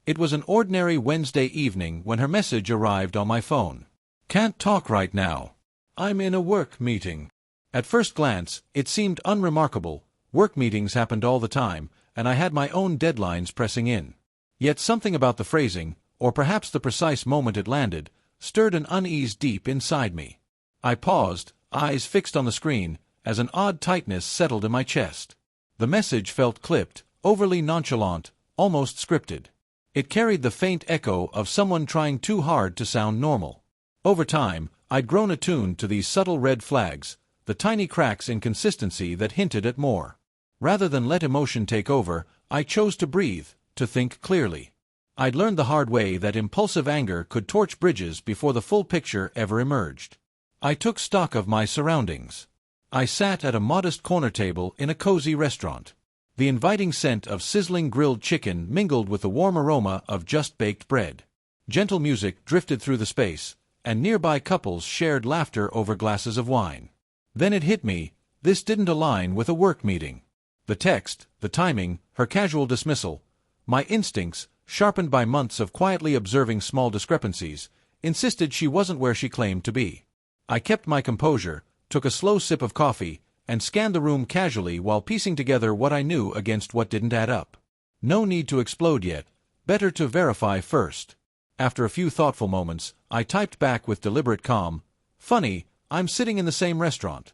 It was an ordinary Wednesday evening when her message arrived on my phone. "Can't talk right now. I'm in a work meeting." At first glance, it seemed unremarkable. Work meetings happened all the time, and I had my own deadlines pressing in. Yet something about the phrasing, or perhaps the precise moment it landed, stirred an unease deep inside me. I paused, eyes fixed on the screen, as an odd tightness settled in my chest. The message felt clipped, overly nonchalant, almost scripted. It carried the faint echo of someone trying too hard to sound normal. Over time, I'd grown attuned to these subtle red flags, the tiny cracks in consistency that hinted at more. Rather than let emotion take over, I chose to breathe, to think clearly. I'd learned the hard way that impulsive anger could torch bridges before the full picture ever emerged. I took stock of my surroundings. I sat at a modest corner table in a cozy restaurant. The inviting scent of sizzling grilled chicken mingled with the warm aroma of just-baked bread. Gentle music drifted through the space, and nearby couples shared laughter over glasses of wine. Then it hit me, this didn't align with a work meeting. The text, the timing, her casual dismissal, my instincts, sharpened by months of quietly observing small discrepancies, insisted she wasn't where she claimed to be. I kept my composure, took a slow sip of coffee, and scanned the room casually while piecing together what I knew against what didn't add up. No need to explode yet, better to verify first. After a few thoughtful moments, I typed back with deliberate calm, "Funny, I'm sitting in the same restaurant."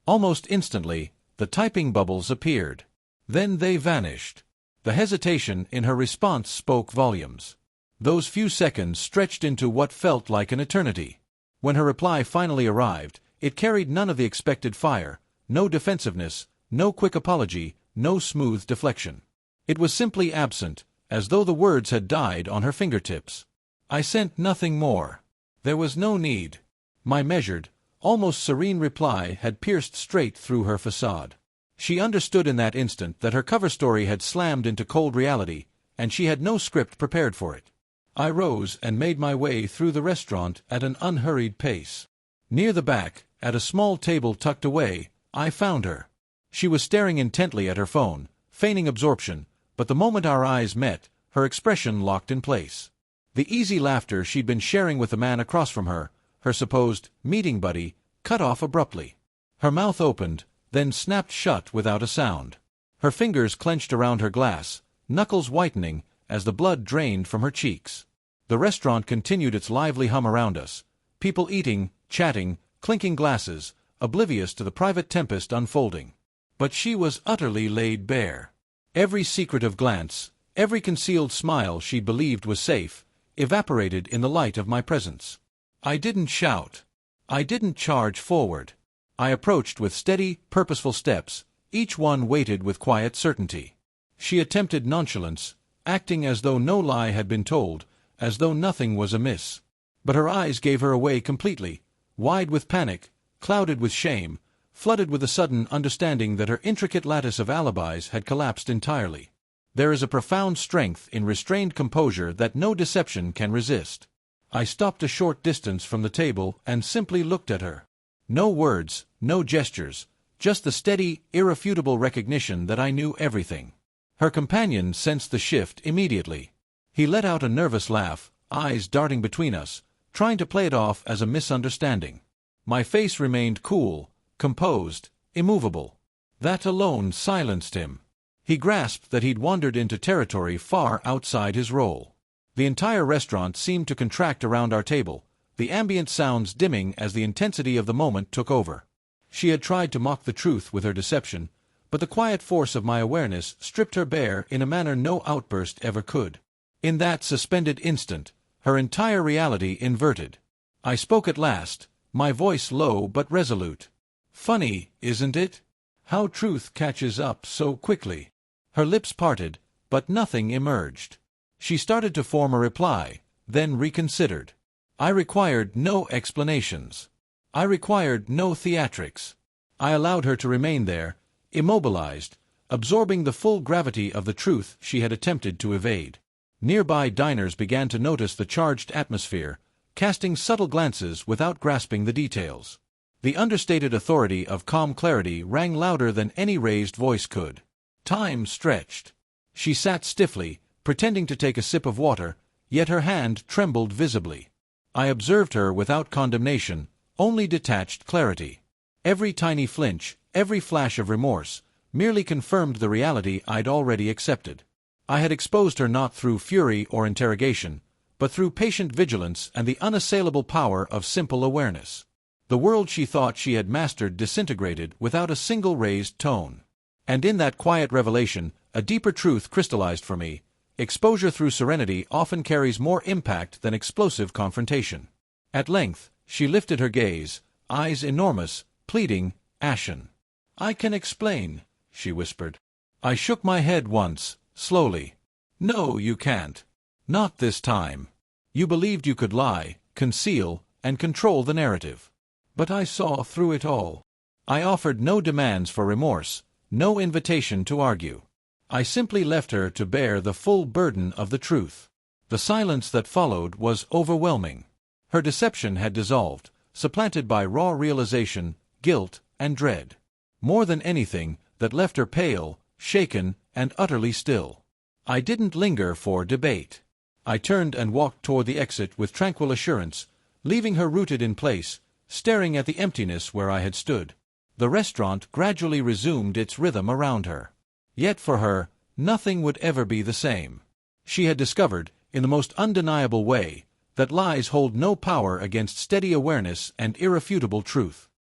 Almost instantly, the typing bubbles appeared. Then they vanished. The hesitation in her response spoke volumes. Those few seconds stretched into what felt like an eternity. When her reply finally arrived, it carried none of the expected fire, no defensiveness, no quick apology, no smooth deflection. It was simply absent, as though the words had died on her fingertips. I sent nothing more. There was no need. My measured, almost serene reply had pierced straight through her facade. She understood in that instant that her cover story had slammed into cold reality, and she had no script prepared for it. I rose and made my way through the restaurant at an unhurried pace. Near the back, at a small table tucked away, I found her. She was staring intently at her phone, feigning absorption, but the moment our eyes met, her expression locked in place. The easy laughter she'd been sharing with the man across from her, her supposed meeting buddy, cut off abruptly. Her mouth opened, then snapped shut without a sound. Her fingers clenched around her glass, knuckles whitening as the blood drained from her cheeks. The restaurant continued its lively hum around us, people eating, chatting, clinking glasses, oblivious to the private tempest unfolding. But she was utterly laid bare. Every secretive glance, every concealed smile she believed was safe, evaporated in the light of my presence. I didn't shout. I didn't charge forward. I approached with steady, purposeful steps, each one weighted with quiet certainty. She attempted nonchalance, acting as though no lie had been told, as though nothing was amiss. But her eyes gave her away completely, wide with panic, clouded with shame, flooded with a sudden understanding that her intricate lattice of alibis had collapsed entirely. There is a profound strength in restrained composure that no deception can resist. I stopped a short distance from the table and simply looked at her. No words, no gestures, just the steady, irrefutable recognition that I knew everything. Her companion sensed the shift immediately. He let out a nervous laugh, eyes darting between us, trying to play it off as a misunderstanding. My face remained cool, composed, immovable. That alone silenced him. He grasped that he'd wandered into territory far outside his role. The entire restaurant seemed to contract around our table, the ambient sounds dimming as the intensity of the moment took over. She had tried to mock the truth with her deception, but the quiet force of my awareness stripped her bare in a manner no outburst ever could. In that suspended instant, her entire reality inverted. I spoke at last, my voice low but resolute. "Funny, isn't it? How truth catches up so quickly." Her lips parted, but nothing emerged. She started to form a reply, then reconsidered. I required no explanations. I required no theatrics. I allowed her to remain there, immobilized, absorbing the full gravity of the truth she had attempted to evade. Nearby diners began to notice the charged atmosphere, casting subtle glances without grasping the details. The understated authority of calm clarity rang louder than any raised voice could. Time stretched. She sat stiffly, pretending to take a sip of water, yet her hand trembled visibly. I observed her without condemnation, only detached clarity. Every tiny flinch, every flash of remorse, merely confirmed the reality I'd already accepted. I had exposed her not through fury or interrogation, but through patient vigilance and the unassailable power of simple awareness. The world she thought she had mastered disintegrated without a single raised tone. And in that quiet revelation, a deeper truth crystallized for me. Exposure through serenity often carries more impact than explosive confrontation. At length, she lifted her gaze, eyes enormous, pleading, ashen. "I can explain," she whispered. I shook my head once, slowly. "No, you can't. Not this time. You believed you could lie, conceal, and control the narrative. But I saw through it all. I offered no demands for remorse, no invitation to argue. I simply left her to bear the full burden of the truth. The silence that followed was overwhelming. Her deception had dissolved, supplanted by raw realization, guilt, and dread. More than anything, that left her pale, shaken, and utterly still. I didn't linger for debate. I turned and walked toward the exit with tranquil assurance, leaving her rooted in place, staring at the emptiness where I had stood. The restaurant gradually resumed its rhythm around her. Yet for her, nothing would ever be the same. She had discovered, in the most undeniable way, that lies hold no power against steady awareness and irrefutable truth.